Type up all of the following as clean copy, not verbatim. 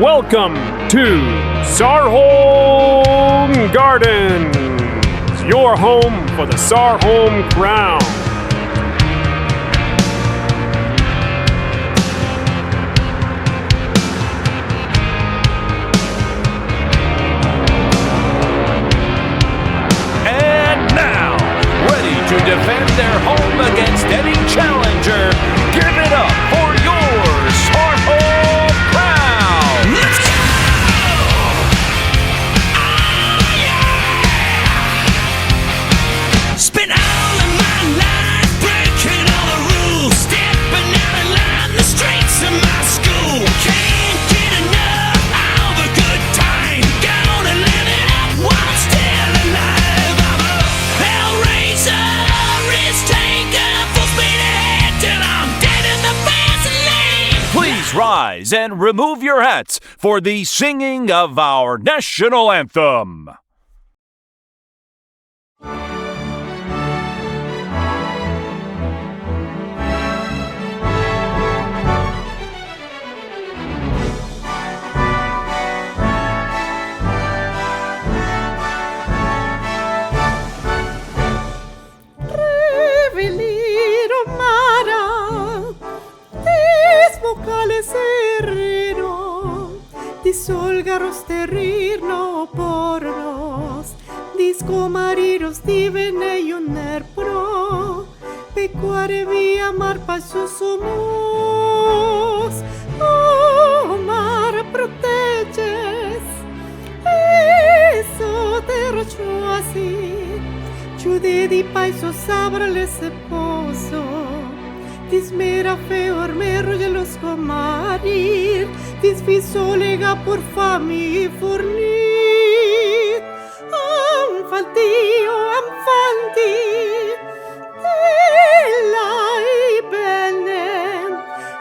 Welcome to SARHOLM Gardens, your home for the SARHOLM Crown. And now, ready to defend their home against any challenger, give it up for your SARHOLM Crown! Let's go! Spent all of my life breaking all the rules, stepping out of line the streets of my school. Can't get enough of a good time, gonna live it up while I'm still alive. I'm a hellraiser, risk taker, full speed ahead till I'm dead in the fast lane. Please rise and remove your hats for the singing of our national anthem. Reveliro Mara, desmocale sereno, disolgaros terrirno pornos, discomariros divene ioner pro, pecuare via mar paso somos, oh mar proteges, eso te rocho así. Ciude di paeso sabrale se poso, dismera feor merro de los comarir, disviso lega por fami fornir. Amfantio, amfanti, la i bene,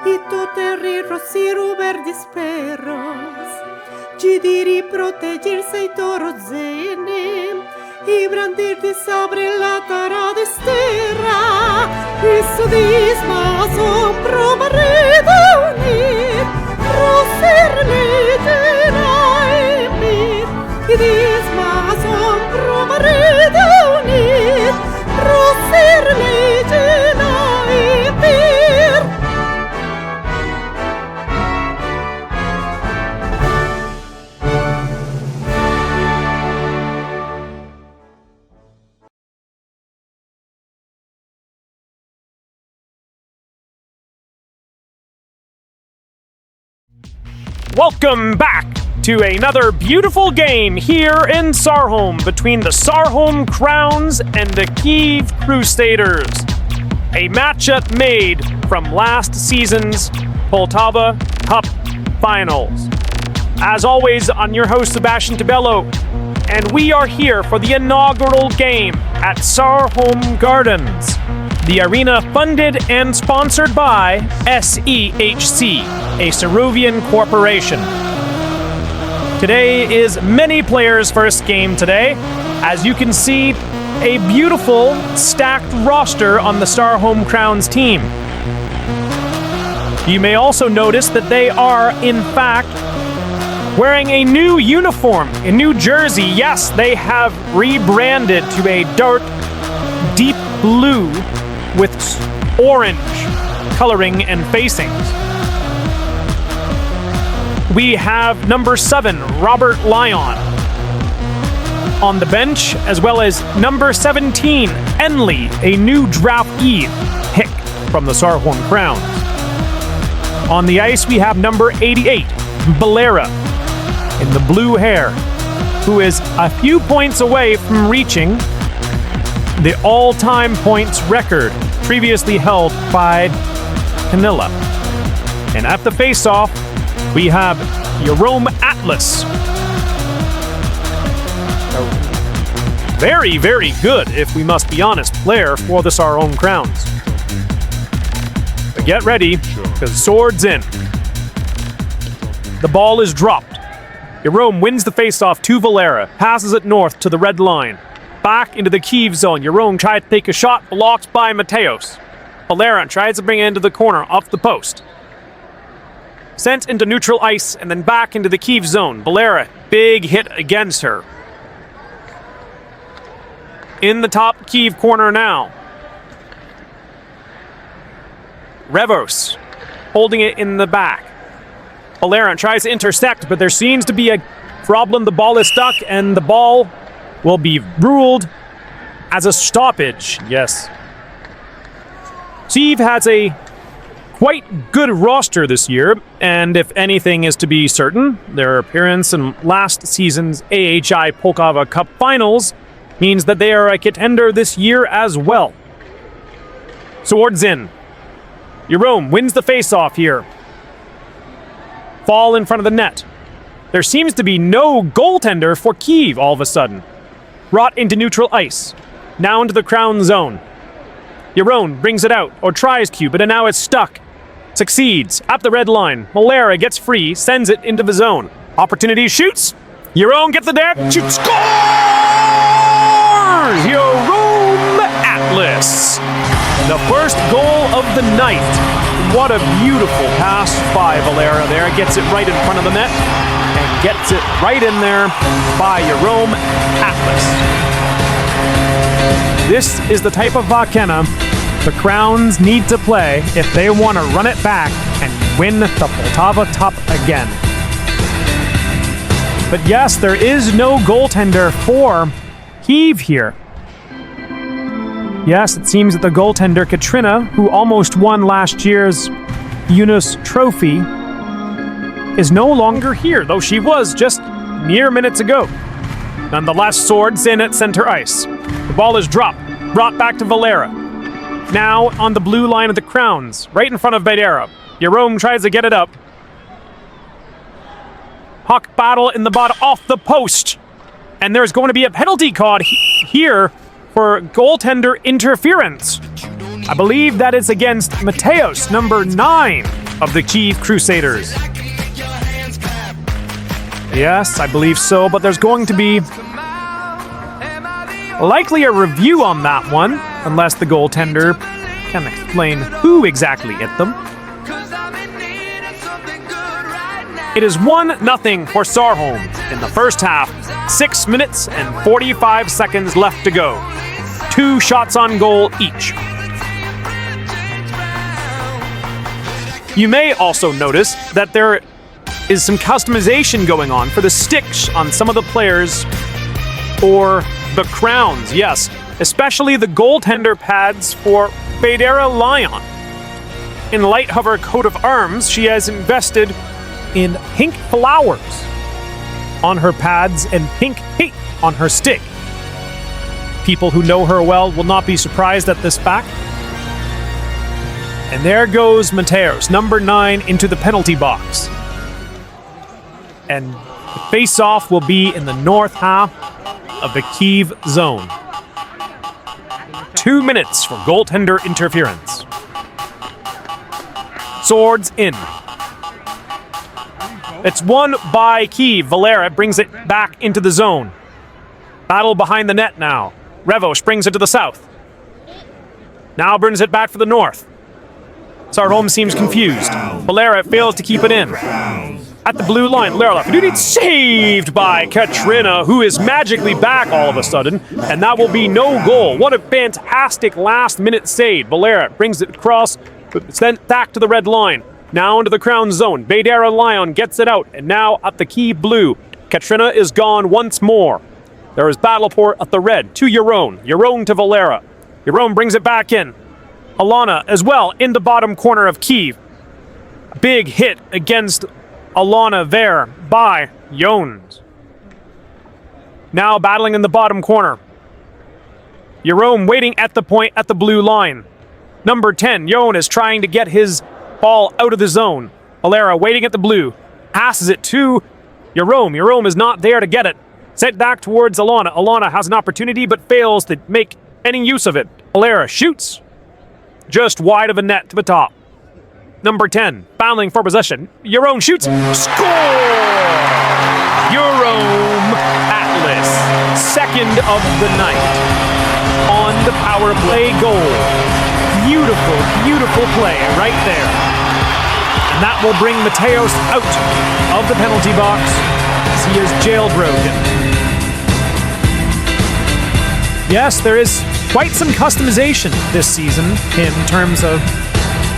i toterri rossiru verdis perros, cidiri protegirse i toro zene, y brandir de sabre la cara de esterra, y su disma asombro barreda unir, roser llena emir, y disma asombro barreda unir, roser llena emir. Welcome back to another beautiful game here in SARHOLM between the SARHOLM CROWNS and the CUIVE CRUSADERS. A matchup made from last season's Poltava Cup finals. As always, I'm your host, Sebastian Tabello, and we are here for the inaugural game at SARHOLM Gardens, the arena funded and sponsored by SEHC, a Sarovian corporation. Today is many players' first game today. As you can see, a beautiful stacked roster on the SARHOLM CROWNS team. You may also notice that they are, in fact, wearing a new uniform, a new jersey. Yes, they have rebranded to a dark, deep blue with orange coloring and facings. We have number 7, Robert Lyon, on the bench, as well as number 17, Enley, a new draftee pick from the SARHOLM CROWNS. On the ice, we have number 88, Valera, in the blue hair, who is a few points away from reaching the all-time points record previously held by Canilla. And at the face-off, we have Jerome Atlas. A very, very good, if we must be honest, player for the SARHOLM CROWNS. But get ready, because sword's in. The ball is dropped. Jerome wins the face-off to Valera, passes it north to the red line. Back into the CUIVE zone. Jerome tried to take a shot, blocked by Mateos. Valera tries to bring it into the corner, off the post. Sent into neutral ice and then back into the CUIVE zone. Valera, big hit against her. In the top CUIVE corner now. Revos holding it in the back. Valera tries to intersect, but there seems to be a problem. The ball is stuck, and the ball will be ruled as a stoppage. Yes. CUIVE has a quite good roster this year, and if anything is to be certain, their appearance in last season's AHI Poltava Cup finals means that they are a contender this year as well. Swords in. Jerome wins the face-off here. Fall in front of the net. There seems to be no goaltender for CUIVE all of a sudden. Brought into neutral ice. Now into the CROWNS zone. Jerome brings it out, or tries to, but now it's stuck. Succeeds. At the red line. Valera gets free, sends it into the zone. Opportunity, shoots. Jerome gets the net. Shoots. Scores! Jerome Atlas. The first goal of the night. What a beautiful pass by Valera there. Gets it right in front of the net. And gets it right in there by Jerome Atlas. This is the type of Hoquenna the Crowns need to play if they want to run it back and win the Poltava Cup again. But yes, there is no goaltender for CUIVE here. Yes, it seems that the goaltender Katrina, who almost won last year's Yunus Trophy, is no longer here, though she was just mere minutes ago. Nonetheless, Swords in at center ice. The ball is dropped, brought back to Valera. Now on the blue line of the Crowns, right in front of Valera. Jerome tries to get it up. Hawk battle in the bottom, off the post. And there's going to be a penalty called here for goaltender interference. I believe that is against Mateos, number 9 of the CUIVE Crusaders. Yes, I believe so, but there's going to be likely a review on that one, unless the goaltender can explain who exactly hit them. It is 1-0 for SARHOLM in the first half. 6 minutes and 45 seconds left to go. 2 shots on goal each. You may also notice that there is some customization going on for the sticks on some of the players or the Crowns, yes, especially the goaltender pads for Federa Lyon. In light of her coat of arms, she has invested in pink flowers on her pads and pink paint on her stick. People who know her well will not be surprised at this fact. And there goes Mateos, number 9, into the penalty box. And the face-off will be in the north half of the CUIVE zone. 2 minutes for goaltender interference. Swords in. It's won by CUIVE. Valera brings it back into the zone. Battle behind the net now. Revos brings it to the south. Now brings it back for the north. SARHOLM seems confused. Valera fails to keep it in. At the blue line, Lerla. Saved by Katrina, who is magically back all of a sudden, and that will be no goal. What a fantastic last-minute save. Valera brings it across, but sent back to the red line. Now into the CROWNS zone. Federa Lyon gets it out, and now at the CUIVE blue. Katrina is gone once more. There is Battleport at the red to Jerome. Jerome to Valera. Jerome brings it back in. Alana as well in the bottom corner of CUIVE. Big hit against Alana there by Jones. Now battling in the bottom corner. Jerome waiting at the point at the blue line. Number 10, Jones is trying to get his ball out of the zone. Valera waiting at the blue. Passes it to Jerome. Jerome is not there to get it. Sent back towards Alana. Alana has an opportunity but fails to make any use of it. Valera shoots. Just wide of the net to the top. Number 10, battling for possession. Jerome shoots. Score! Jerome Atlas, second of the night on the power play goal. Beautiful, beautiful play right there. And And that will bring Mateos out of the penalty box as he is jailbroken. Yes, there is quite some customization this season in terms of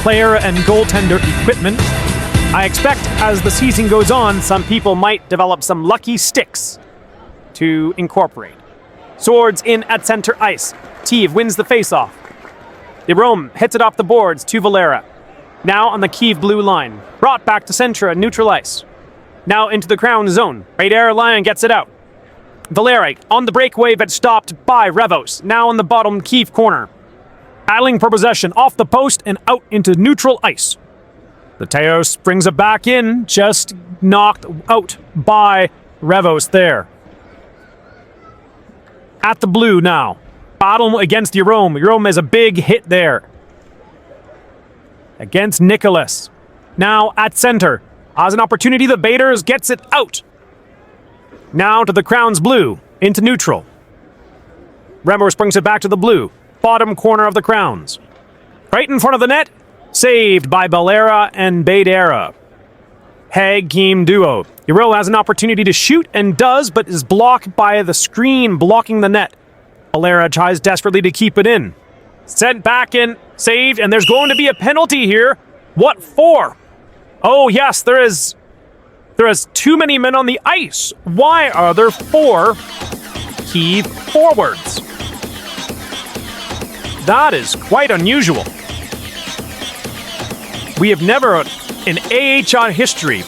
player and goaltender equipment. I expect as the season goes on, some people might develop some lucky sticks to incorporate. Swords in at center ice. CUIVE wins the faceoff. Jerome hits it off the boards to Valera. Now on the CUIVE blue line. Brought back to center at neutral ice. Now into the CROWNS zone. Radar Lion gets it out. Valera on the breakaway but stopped by Revos. Now on the bottom CUIVE corner. Battling for possession off the post and out into neutral ice. Mateos brings it back in, just knocked out by Revos there. At the blue now. Battle against Jerome. Jerome has a big hit there. Against Nicholas. Now at center. Has an opportunity. The Baiters gets it out. Now to the CROWNS blue. Into neutral. Remos brings it back to the blue. Bottom corner of the CROWNS. Right in front of the net. Saved by Valera and Baidera. Hag-Keem duo. Jerome has an opportunity to shoot and does, but is blocked by the screen blocking the net. Valera tries desperately to keep it in. Sent back in, saved, and there's going to be a penalty here. What for? Oh yes, there is too many men on the ice. Why are there 4 CUIVE forwards? That is quite unusual. We have never, in AHL history,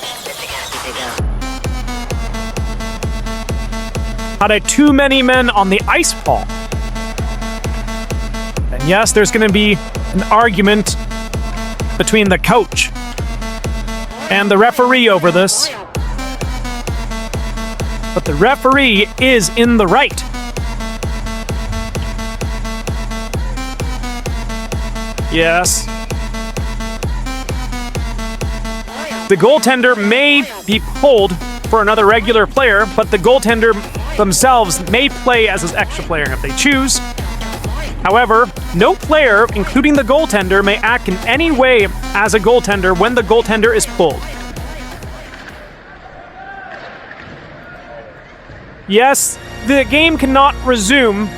had too many men on the ice, Paul. And yes, there's going to be an argument between the coach and the referee over this. But the referee is in the right. Yes. The goaltender may be pulled for another regular player, but the goaltender themselves may play as an extra player if they choose. However, no player, including the goaltender, may act in any way as a goaltender when the goaltender is pulled. Yes, the game cannot resume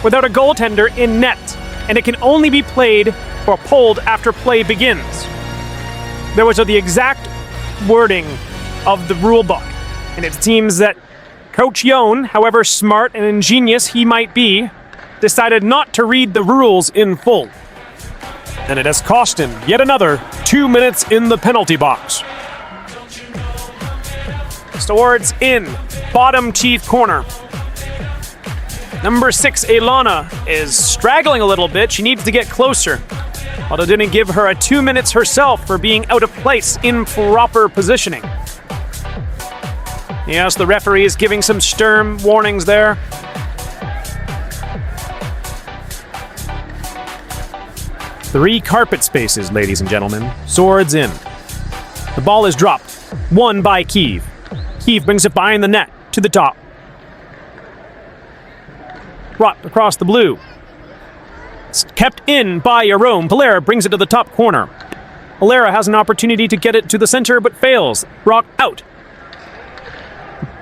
without a goaltender in net, and it can only be played or pulled after play begins. There was the exact wording of the rule book, and it seems that Coach Yon, however smart and ingenious he might be, decided not to read the rules in full. And it has cost him yet another 2 minutes in the penalty box. Swords in, bottom CUIVE corner. Number 6, Elana, is straggling a little bit. She needs to get closer. Although didn't give her 2 minutes herself for being out of place in proper positioning. Yes, the referee is giving some stern warnings there. Three carpet spaces, ladies and gentlemen. Swords in. The ball is dropped. Won by CUIVE. CUIVE brings it behind the net to the top. Brought across the blue. It's kept in by Jerome. Valera brings it to the top corner. Valera has an opportunity to get it to the center, but fails. Brought out.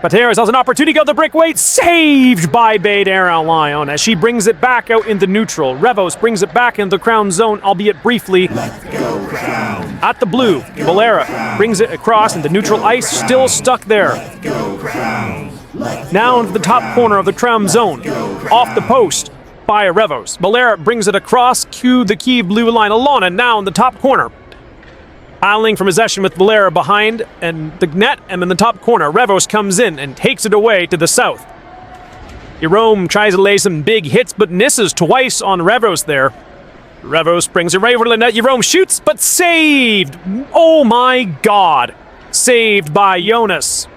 Pateras has an opportunity to go the breakaway. Saved by Baidera Lion as she brings it back out into neutral. Revos brings it back into the CROWNS zone, albeit briefly. Let's go, Crowns. At the blue, Valera brings it across into neutral ice, still stuck there. Let's go, Crowns. Now into the top corner of the CROWNS zone. Off the post by Revos. Valera brings it across to the CUIVE blue line. Alana now in the top corner. Battling for possession with Valera behind and the net and in the top corner. Revos comes in and takes it away to the south. Jerome tries to lay some big hits but misses twice on Revos there. Revos brings it right over to the net. Jerome shoots but saved. Oh my God. Saved by Jonas.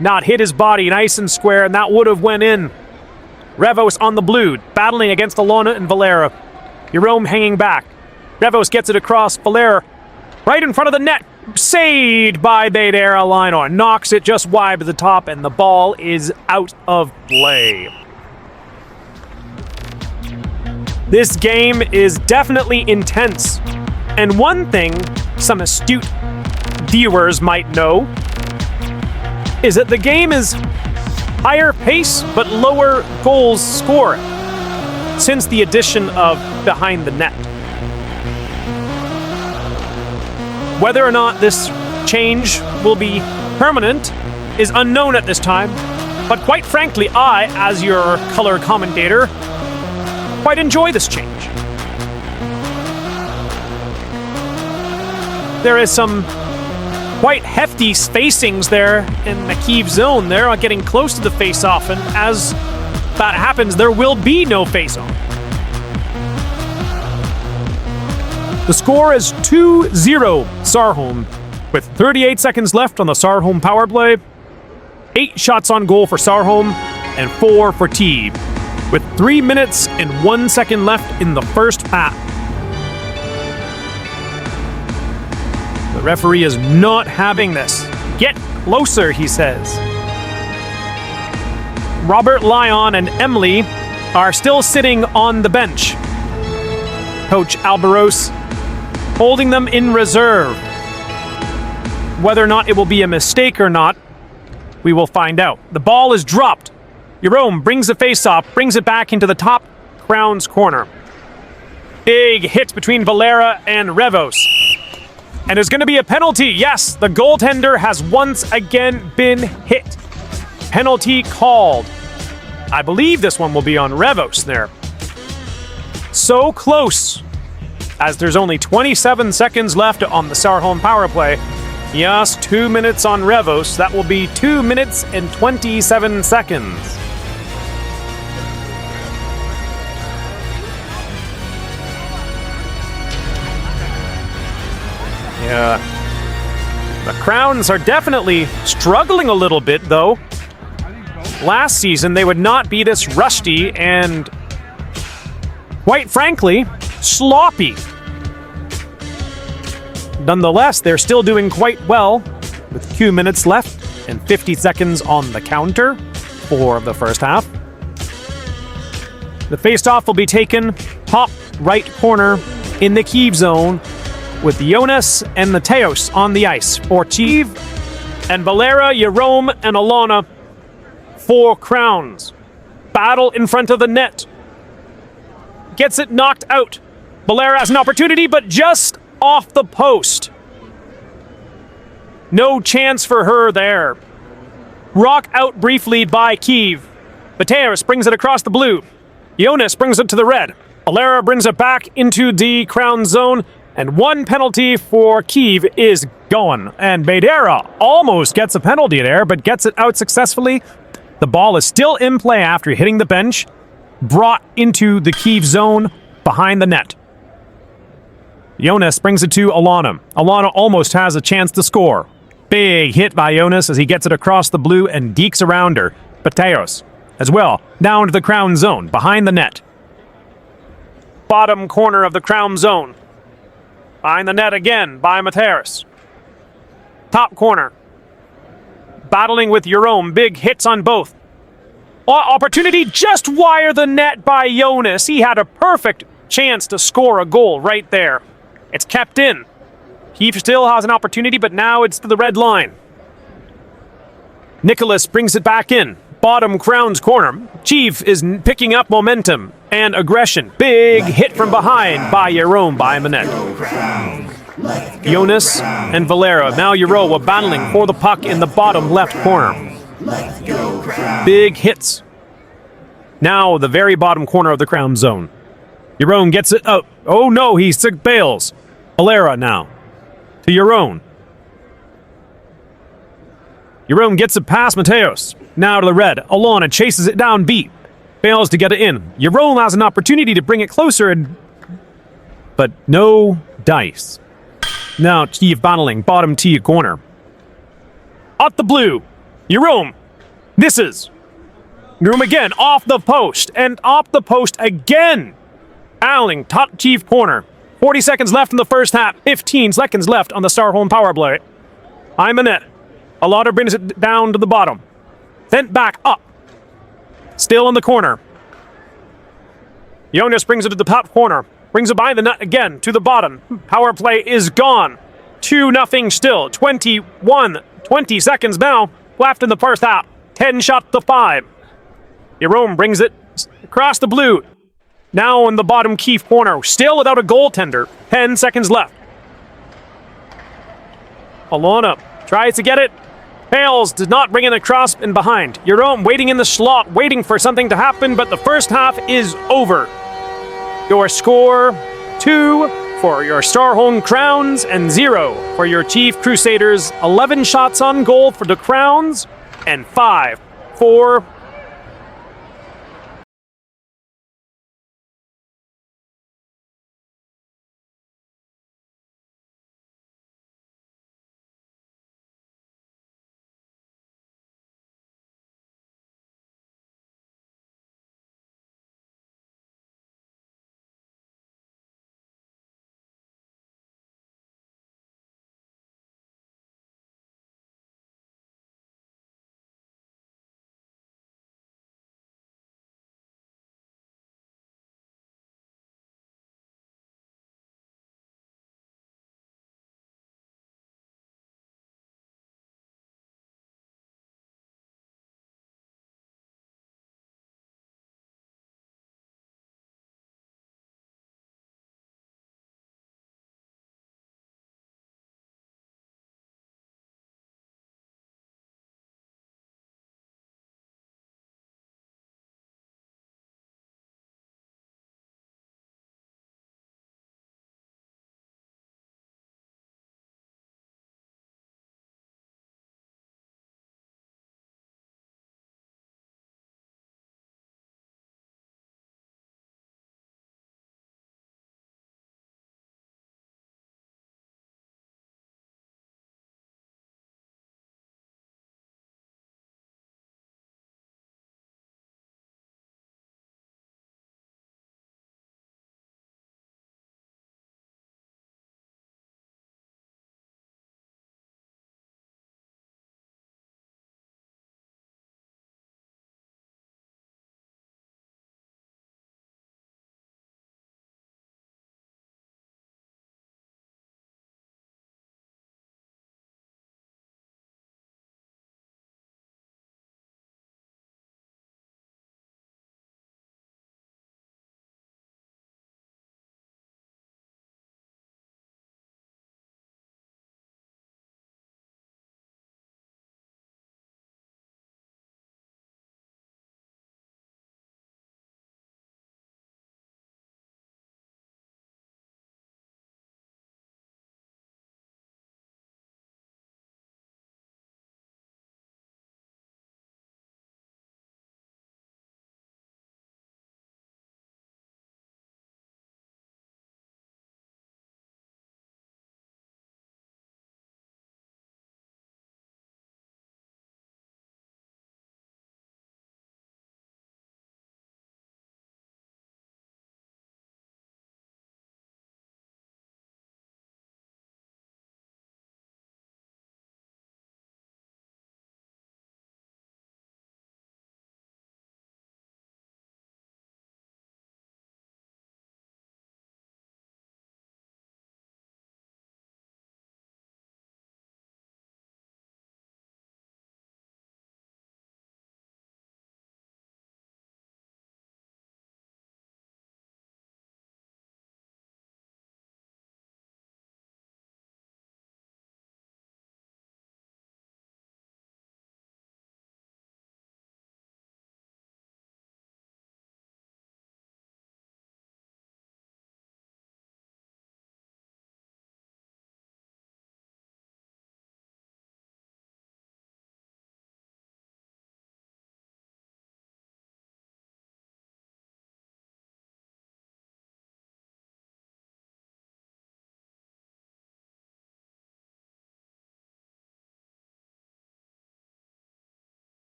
Not hit his body nice and square, and that would have went in. Revos on the blue, battling against Alana and Valera. Jerome hanging back. Revos gets it across. Valera right in front of the net. Saved by Baidera Lion. Knocks it just wide of the top, and the ball is out of play. This game is definitely intense. And one thing some astute viewers might know is that the game is higher pace but lower goals scored since the addition of behind the net. Whether or not this change will be permanent is unknown at this time, but quite frankly, I, as your color commentator, quite enjoy this change. There is some quite hefty spacings there in the CUIVE zone. They're getting close to the face-off, and as that happens, there will be no face-off. The score is 2-0 SARHOLM, with 38 seconds left on the SARHOLM power play. 8 shots on goal for SARHOLM and 4 for CUIVE, with 3 minutes and 1 second left in the first half. The referee is not having this. Get closer, he says. Robert Lyon and Emily are still sitting on the bench. Coach Albaros holding them in reserve. Whether or not it will be a mistake or not, we will find out. The ball is dropped. Jerome brings the face-off, brings it back into the top CROWNS corner. Big hit between Valera and Revos. And there's going to be a penalty. Yes, the goaltender has once again been hit. Penalty called. I believe this one will be on Revos there. So close, as there's only 27 seconds left on the SARHOLM power play. Yes, 2 minutes on Revos. That will be 2 minutes and 27 seconds. Yeah. The CROWNS are definitely struggling a little bit, though. Last season, they would not be this rusty and, quite frankly, sloppy. Nonetheless, they're still doing quite well, with 2 minutes left and 50 seconds on the counter for the first half. The face-off will be taken top right corner in the CUIVE zone, with Jonas and Mateos on the ice for CUIVE, and Valera, Jerome, and Alana for CROWNS. Battle in front of the net. Gets it knocked out. Valera has an opportunity, but just off the post. No chance for her there. Rock out briefly by CUIVE. Mateos brings it across the blue. Jonas brings it to the red. Valera brings it back into the CROWNS zone. And one penalty for CUIVE is gone. And Beidera almost gets a penalty there, but gets it out successfully. The ball is still in play after hitting the bench. Brought into the CUIVE zone behind the net. Jonas brings it to Alana. Alana almost has a chance to score. Big hit by Jonas as he gets it across the blue and dekes around her. Mateos as well, down to the CROWNS zone, behind the net. Bottom corner of the CROWNS zone. Behind the net again by Mateos. Top corner. Battling with Jerome. Big hits on both. Opportunity just wire the net by Jonas. He had a perfect chance to score a goal right there. It's kept in. He still has an opportunity, but now it's to the red line. Nicholas brings it back in. Bottom CROWNS corner. CUIVE is picking up momentum and aggression. Big hit from behind by Jerome by the net. Jonas and Valera. Now Jerome are battling for the puck in the bottom left corner. Big hits. Now the very bottom corner of the CROWNS zone. Jerome gets it out. Oh no, he bails. Valera now. To Jerome. Jerome gets it past Mateos. Now to the red. Alana chases it down B. Fails to get it in. Jerome has an opportunity to bring it closer, but no dice. Now CUIVE battling bottom T corner. Up the blue. Jerome misses. Jerome again off the post and off the post again. Alling top CUIVE corner. 40 seconds left in the first half. 15 seconds left on the SARHOLM power play. I'm in net. Alana brings it down to the bottom. Then back up. Still in the corner. Jonas brings it to the top corner. Brings it by the net again to the bottom. Power play is gone. 2-0 still. 20 seconds now left in the first half. 10 shots to 5. Jerome brings it across the blue. Now in the bottom key corner. Still without a goaltender. 10 seconds left. Alona tries to get it. Fails, does not bring it across and behind. Jerome waiting in the slot, waiting for something to happen, but the first half is over. Your score, 2 for your SARHOLM Crowns and 0 for your Chief Crusaders. 11 shots on goal for the Crowns and 5 for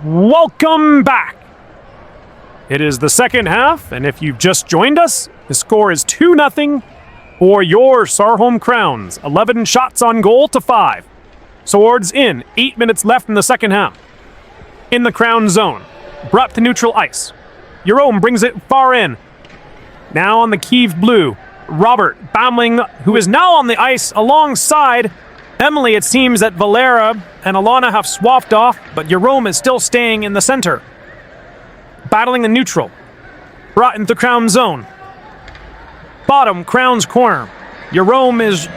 Welcome back. It is the second half, and if you've just joined us, the score is 2-0 for your SARHOLM Crowns. 11 shots on goal to 5. Swords in. 8 minutes left in the second half. In the crown zone. Brought to neutral ice. Jerome brings it far in. Now on the CUIVE blue. Robert battling, who is now on the ice alongside Emily. It seems that Valera and Alana have swapped off, but Jerome is still staying in the center. Battling the neutral. Brought into the crown zone. Bottom, Crown's corner. Jerome is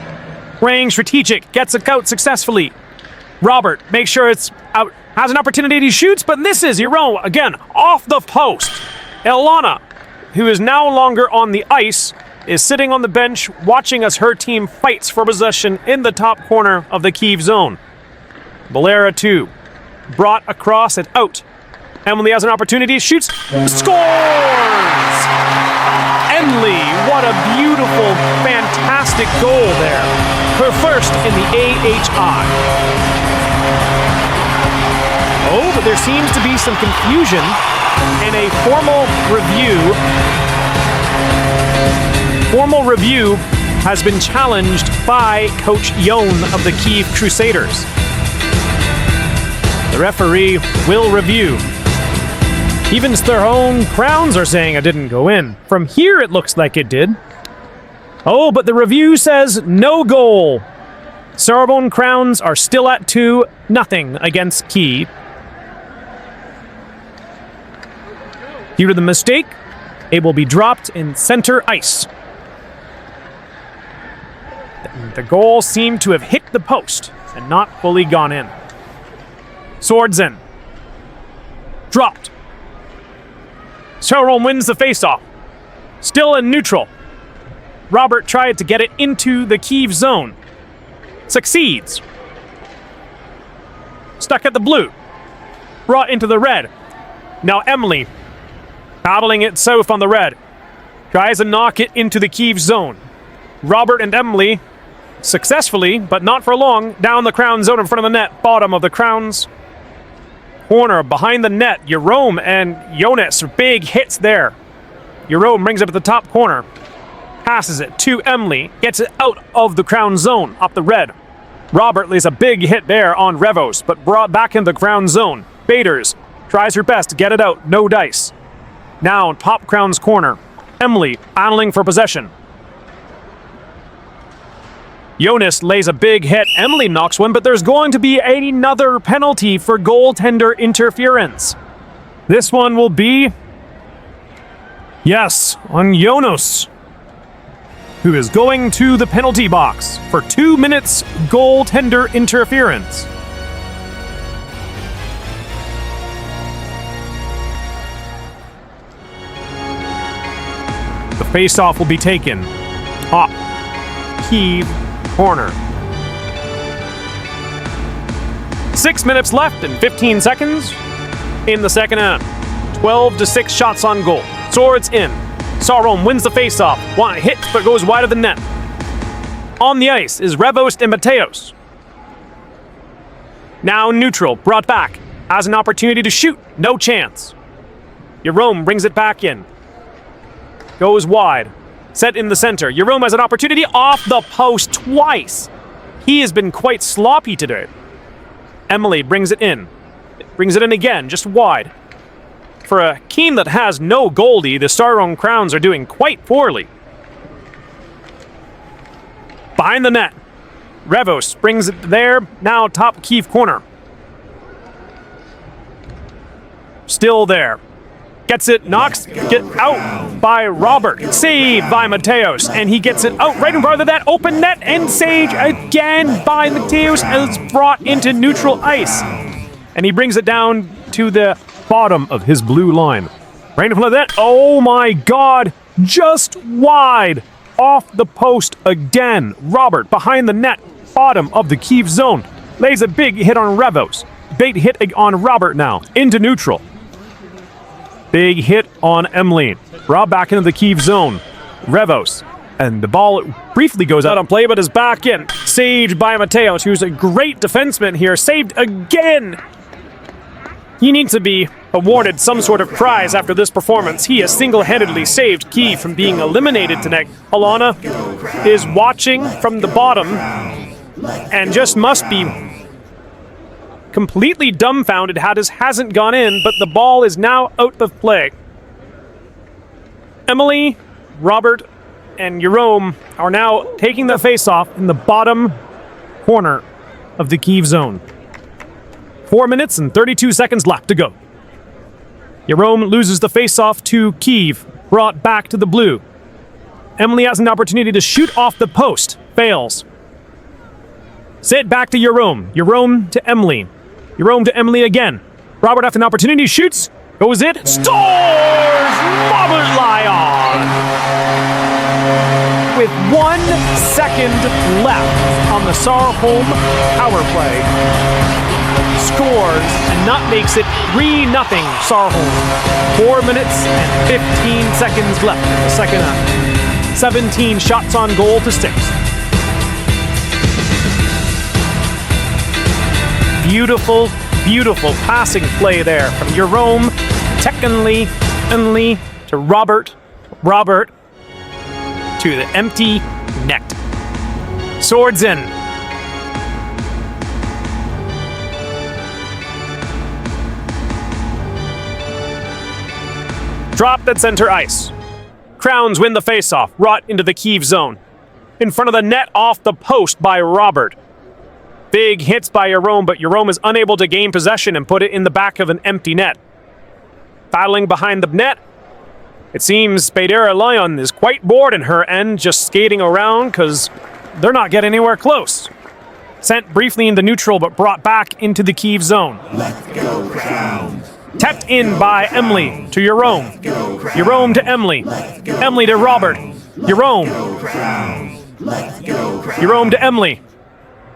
playing strategic. Gets it out successfully. Robert makes sure it's out. Has an opportunity to shoot, but this is Jerome again off the post. Alana, who is no longer on the ice, is sitting on the bench watching as her team fights for possession in the top corner of the CUIVE zone. Valera, too. Brought across and out. Emily has an opportunity, shoots, scores! Emily, what a beautiful, fantastic goal there. Her first in the AHI. Oh, but there seems to be some confusion in a formal review. Formal review has been challenged by Coach Yon of the CUIVE Crusaders. The referee will review. Even their own Crowns are saying it didn't go in. From here, it looks like it did. Oh, but the review says no goal. SARHOLM Crowns are still at 2-0 against CUIVE. Due to the mistake, it will be dropped in center ice. The goal seemed to have hit the post and not fully gone in. Swords in. Dropped. SARHOLM wins the faceoff. Still in neutral. Robert tried to get it into the CUIVE zone. Succeeds. Stuck at the blue. Brought into the red. Now Emily, battling it south on the red. Tries to knock it into the CUIVE zone. Robert and Emily, successfully, but not for long, down the crown zone in front of the net. Bottom of the Crowns corner, behind the net. Jerome and Jonas, big hits there. Jerome brings it to the top corner. Passes it to Emily. Gets it out of the crown zone, up the red. Robert lays a big hit there on Revos, but brought back into the crown zone. Baders tries her best to get it out. No dice. Now top Crown's corner. Emily battling for possession. Jonas lays a big hit. Emily knocks one, but there's going to be another penalty for goaltender interference. This one will be, yes, on Jonas, who is going to the penalty box for 2 minutes goaltender interference. The faceoff will be taken. Top CUIVE corner. 6 minutes left and 15 seconds in the second half. 12-6 shots on goal. Swords in. SARHOLM wins the faceoff. One hit, but goes wide of the net. On the ice is Revost and Mateos. Now neutral, brought back. Has an opportunity to shoot. No chance. Jerome brings it back in. Goes wide. Set in the center. Jerome has an opportunity off the post twice. He has been quite sloppy today. Emily brings it in. Brings it in again, just wide. For a team that has no goalie, the SARHOLM Crowns are doing quite poorly. Behind the net. Revos brings it there. Now top CUIVE corner. Still there. Gets it, knocks, get out by Robert. Saved by Mateos, and he gets it out right in front of that open net, and saved again by Mateos, and it's brought into neutral ice. And he brings it down to the bottom of his blue line. Right in front of that, oh my God, just wide. Off the post again. Robert behind the net, bottom of the CUIVE zone. Lays a big hit on Revos. Big hit on Robert now, into neutral. Big hit on Emily. Brought back into the CUIVE zone. Revos. And the ball briefly goes out on play, but is back in. Saved by Mateos, who's a great defenseman here. Saved again He needs to be awarded some sort of prize after this performance. He has single-handedly saved CUIVE from being eliminated tonight. Alana is watching from the bottom and just must be completely dumbfounded how this hasn't gone in, but the ball is now out of play. Emily, Robert, and Jerome are now taking the face-off in the bottom corner of the CUIVE zone. 4 minutes and 32 seconds left to go. Jerome loses the face-off to CUIVE, brought back to the blue. Emily has an opportunity to shoot off the post, fails. Set back to Jerome. Jerome to Emily. Jerome to Emily again. Robert has an opportunity, shoots, goes it, scores! Robert Lyon! With 1 second left on the SARHOLM power play, scores, and that makes it 3-0 SARHOLM. 4 minutes and 15 seconds left in the second half. 17 shots on goal to 6. Beautiful, beautiful passing play there from Jerome, Emily to Robert to the empty net. Swords in. Dropped at center ice. Crowns win the faceoff, brought into the CUIVE zone. In front of the net, off the post by Robert. Big hits by Jerome, but Jerome is unable to gain possession and put it in the back of an empty net. Battling behind the net, it seems Pedera Lyon is quite bored in her end, just skating around because they're not getting anywhere close. Sent briefly into neutral, but brought back into the CUIVE zone. Let's go, Crowns. Tapped in by Emily to Jerome. Jerome to Emily. Emily to Robert. Jerome. Jerome to Emily.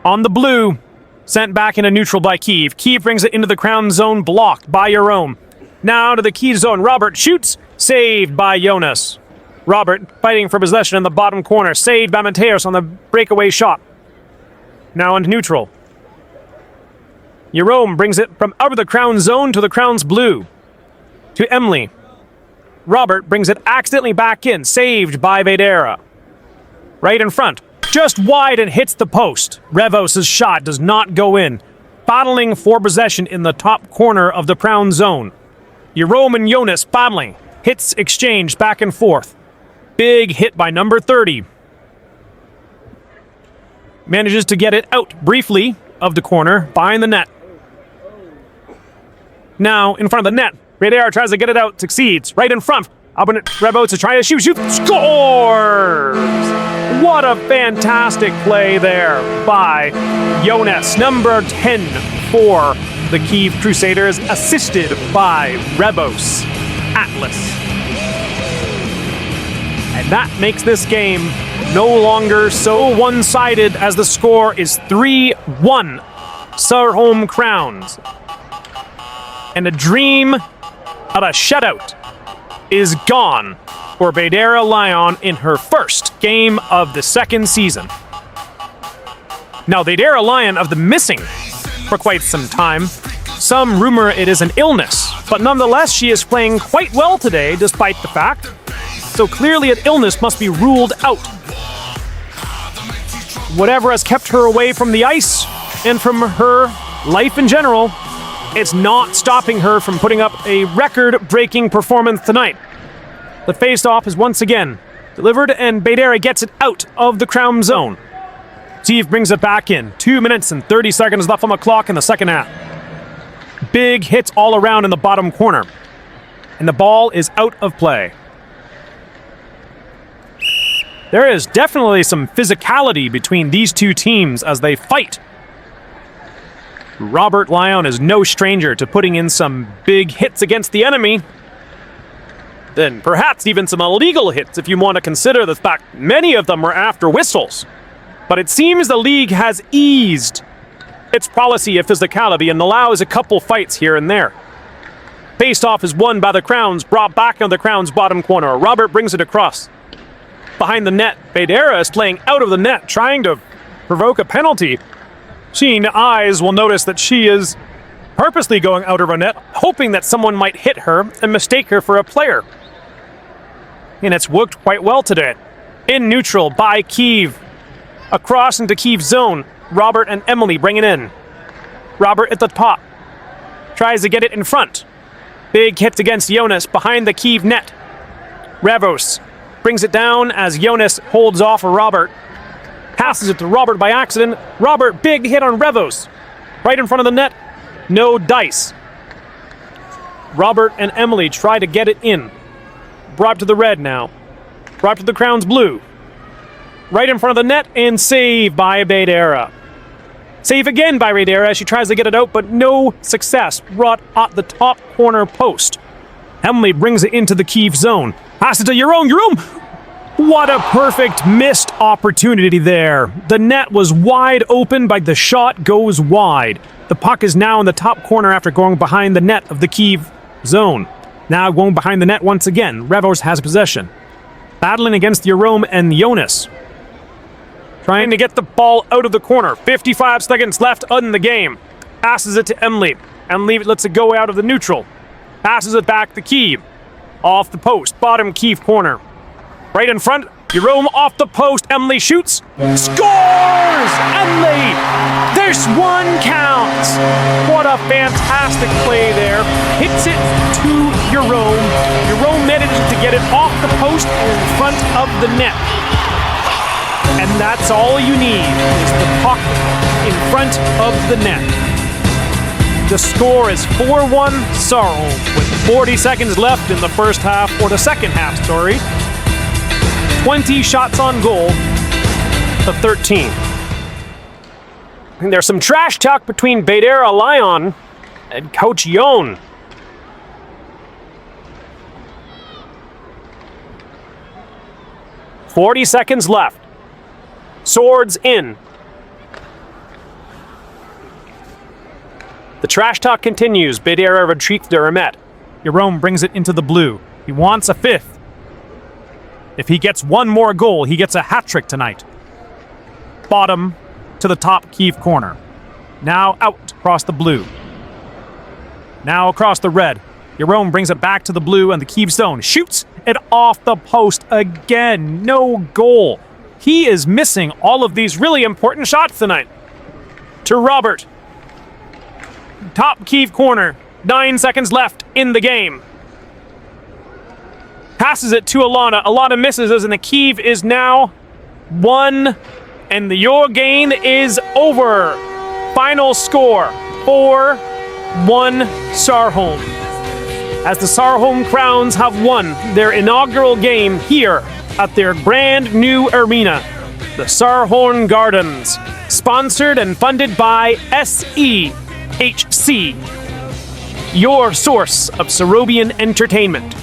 On the blue. Sent back into neutral by CUIVE. CUIVE brings it into the crown zone, blocked by Jerome. Now to the CUIVE zone. Robert shoots. Saved by Jonas. Robert fighting for possession in the bottom corner. Saved by Mateos on the breakaway shot. Now into neutral. Jerome brings it from out of the crown zone to the crown's blue. To Emily. Robert brings it accidentally back in. Saved by Pedera. Right in front. Just wide and hits the post. Revos' shot does not go in. Battling for possession in the top corner of the crown zone. Jerome and Jonas battling. Hits exchanged back and forth. Big hit by number 30. Manages to get it out briefly of the corner, behind the net. Now, in front of the net, Pedera tries to get it out, succeeds. Right in front, up in it, Rebo to try to shoot, scores! What a fantastic play there by Jonas, number 10 for the CUIVE Crusaders, assisted by Rebos Atlas. And that makes this game no longer so one-sided, as the score is 3-1. SARHOLM Crowns. And a dream of a shutout is gone for Pedera Lyon in her first game of the second season. Now, Pedera Lyon of the missing for quite some time. Some rumor it is an illness, but nonetheless she is playing quite well today despite the fact. So clearly an illness must be ruled out. Whatever has kept her away from the ice and from her life in general, it's not stopping her from putting up a record-breaking performance tonight. The face-off is once again delivered, and Pedera gets it out of the crown zone. CUIVE brings it back in. 2 minutes and 30 seconds left on the clock in the second half. Big hits all around in the bottom corner. And the ball is out of play. There is definitely some physicality between these two teams as they fight. Robert Lyon is no stranger to putting in some big hits against the enemy. Then perhaps even some illegal hits if you want to consider the fact many of them were after whistles. But it seems the league has eased its policy of physicality and allows a couple fights here and there. Face-off is won by the Crowns, brought back on the Crowns' bottom corner. Robert brings it across. Behind the net, Pedera is playing out of the net, trying to provoke a penalty. Seeing eyes will notice that she is purposely going out of her net, hoping that someone might hit her and mistake her for a player. And it's worked quite well today. In neutral by CUIVE. Across into CUIVE's zone. Robert and Emily bring it in. Robert at the top. Tries to get it in front. Big hits against Jonas behind the CUIVE net. Revos brings it down as Jonas holds off Robert. Passes it to Robert by accident. Robert, big hit on Revos. Right in front of the net. No dice. Robert and Emily try to get it in. Brought to the red now. Brought to the Crowns blue. Right in front of the net and save by Baidera. Save again by Baidera as she tries to get it out, but no success. Brought at the top corner post. Emily brings it into the CUIVE zone. Passes to Jerome. Jerome! What a perfect missed opportunity there. The net was wide open, but the shot goes wide. The puck is now in the top corner after going behind the net of the CUIVE zone. Now going behind the net once again. Revos has possession. Battling against Jerome and Jonas. Trying to get the ball out of the corner. 55 seconds left in the game. Passes it to Emily. Emily lets it go out of the neutral. Passes it back to CUIVE. Off the post. Bottom CUIVE corner. Right in front. Jerome off the post. Emily shoots. Scores! Emily! This one counts. What a fantastic play there. Hits it to Jerome. Jerome manages to get it off the post and in front of the net. And that's all you need is the puck in front of the net. The score is 4-1 SARHOLM with 40 seconds left in the first half, or the second half, sorry. 20 shots on goal to 13. And there's some trash talk between Baidera Lyon and Coach Yon. "40 seconds left. Swords in." The trash talk continues. Baidera retreats to Hermet. Jerome brings it into the blue. He wants a fifth. If he gets one more goal, he gets a hat trick tonight. Bottom to the top CUIVE corner. Now out across the blue. Now across the red. Jerome brings it back to the blue and the CUIVE zone. Shoots it off the post again. No goal. He is missing all of these really important shots tonight. To Robert. Top CUIVE corner. 9 seconds left in the game. Passes it to Alana. Alana misses us, and the CUIVE is now 1, and your game is over. Final score, 4-1 SARHOLM. As the SARHOLM Crowns have won their inaugural game here at their brand new arena, the SARHOLM Gardens, sponsored and funded by SEHC, your source of Sarovian entertainment.